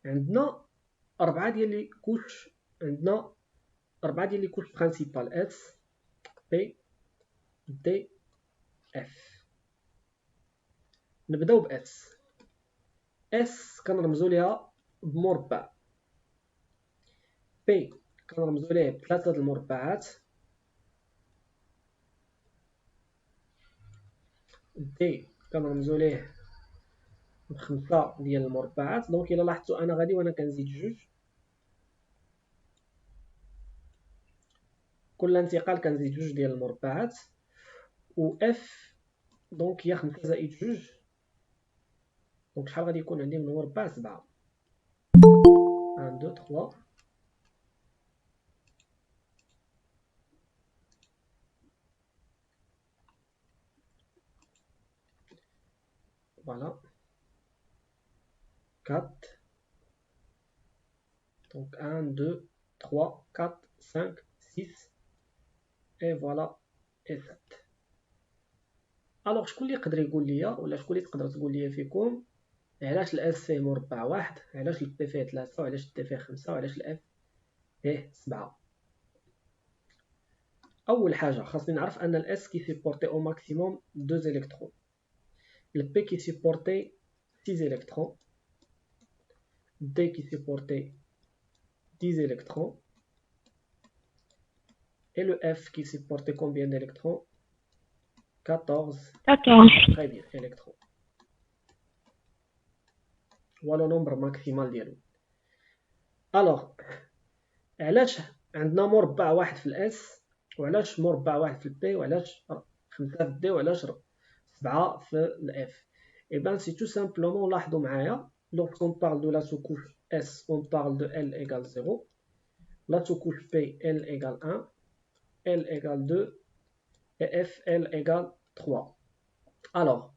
عندنا 4 ديال لي كوش، عندنا 4 ديال لي كوش برينسيبال اس بي دي اف. نبداو باس. اس كنرمزو ليها بمربع، بي كنرمزو ليه بثلاثة د المربعات، دي كنرمزو ليه بخمسة ديال المربعات. دونك الا لاحظتو انا غادي وانا كنزيد جوج، كل انتقال كنزيد جوج ديال المربعات. و اف دونك هي 5 زائد جوج، دونك شحال غادي يكون عندي من مربع؟ 7. 1 2 3 فوالا 4. Donc 1, 2, 3, 4, 5, 6 et voilà et 7. الوغ شكون اللي يقدر يقول لي ولا شكون اللي تقدر تقول لي فيكم علاش الاس فيه مربع واحد، علاش البي فيه 3 وعلاش الدي فيه 5 وعلاش الاف فيه 7؟ اول حاجه خاصني نعرف ان الاس كيسيبورتي او ماكسيموم 2 الكترون، البي كيسيبورتي 6 الكترون، الدي كيسيبورتي 10 électrons et le F qui supportait combien d'électrons? 14. 14. Très bien, électrons. Voilà le nombre maximal ديالو. alors علاش عندنا مربع واحد في الاس وعلاش مربع واحد في البي وعلاش 5 في الدي وعلاش 7 في الاف؟ et ben c'est tout simplement لاحظوا معايا lorsqu'on parle de la sous-couche S on parle de L égale 0, la sous-couche P L égale 1, L égale 2 et F L égale 3. alors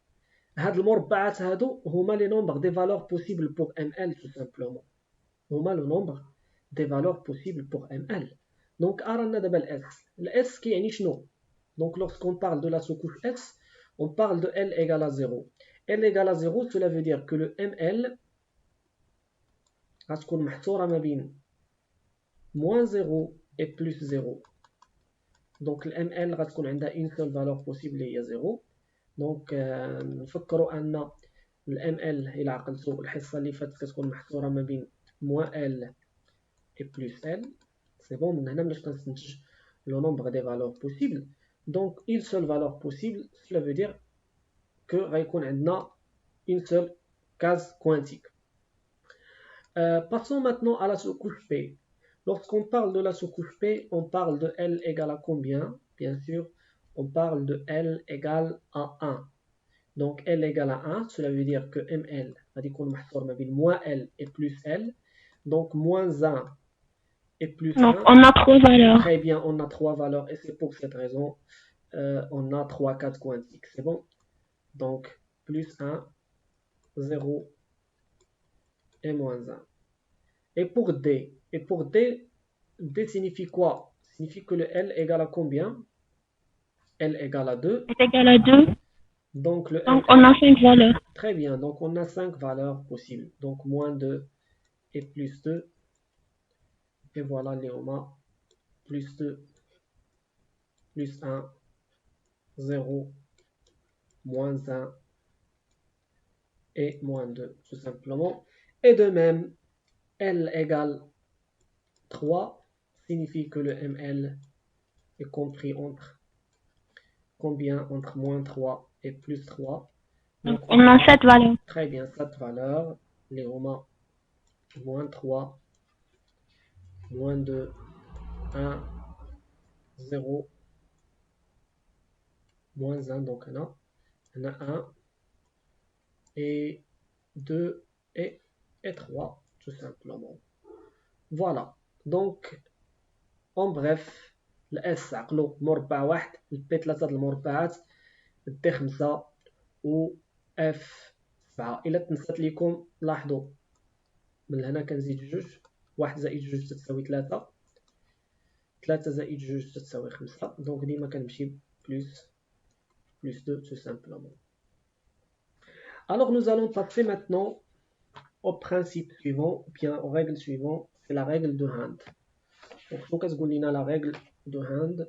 هاد المربعات هادو هما لي نومبر دي فالور بوسيبل بور ML tout simplement، هما لو نومبر دي فالور بوسيبل بور ML. دونك رانا دابا الاس كيعني شنو؟ دونك lorsqu'on parle de la sous-couche S on parle de L égale à 0. L égale à 0 cela veut dire que le ML غتكون محصورة ما بين moins 0 et plus 0. دونك ال ML غتكون عندها une seule valeur possible اللي هي 0. دونك نفكروا ان ال ML الى عقلتو الحصة اللي فاتت كتكون محصورة ما بين moins L et plus L. C'est bon, من هنا ملي كنستنتج le nombre des valeurs possibles. Donc une seule valeur possible, cela veut dire que غيكون عندنا une seule case quantique. Passons maintenant à la sous-couche P. Lorsqu'on parle de la sous-couche P, on parle de L égale à combien? Bien sûr, on parle de L égale à 1. Donc L égale à 1, cela veut dire que ML غادي يكون محصور ما بين moins L et plus L. Donc moins 1 et plus 1. Donc on a 3 valeurs. Très bien, on a 3 valeurs et c'est pour cette raison on a 3 cases quantiques. C'est bon? Donc plus 1, 0 et moins 1. Et pour D, D signifie quoi? Signifie que le L égale à combien? L égale à 2. Est égal à 2. Donc on a 5 valeurs. Très bien, donc on a 5 valeurs possibles. Donc moins 2 et plus 2. Et voilà Léoma. Plus 2, plus 1, 0, moins 1 et moins 2, tout simplement. Et de même, L égale 3 signifie que le ML est compris entre combien? Entre moins 3 et plus 3. Donc on a 7 valeurs. Très bien, 7 valeurs. Les Romains, moins 3, moins 2, 1, 0, moins 1. Donc on a 1 et 2 et 3, tout simplement. Voilà. Donc, en bref, الاس عقلو مربع واحد، البي 3 د المربعات، الدي 5 و اف 7. الا تنسات ليكم لاحظوا من هنا كنزيد جوج، 1 زائد جوج تساوي 3، 3 زائد جوج تساوي 5. دونك ديما كنمشي بلس 2 tout simplement. Alors nous allons passer maintenant au principe suivant ou bien aux règles suivantes. C'est la règle de Hand. Donc, شنو كتقول لنا la règle de Hand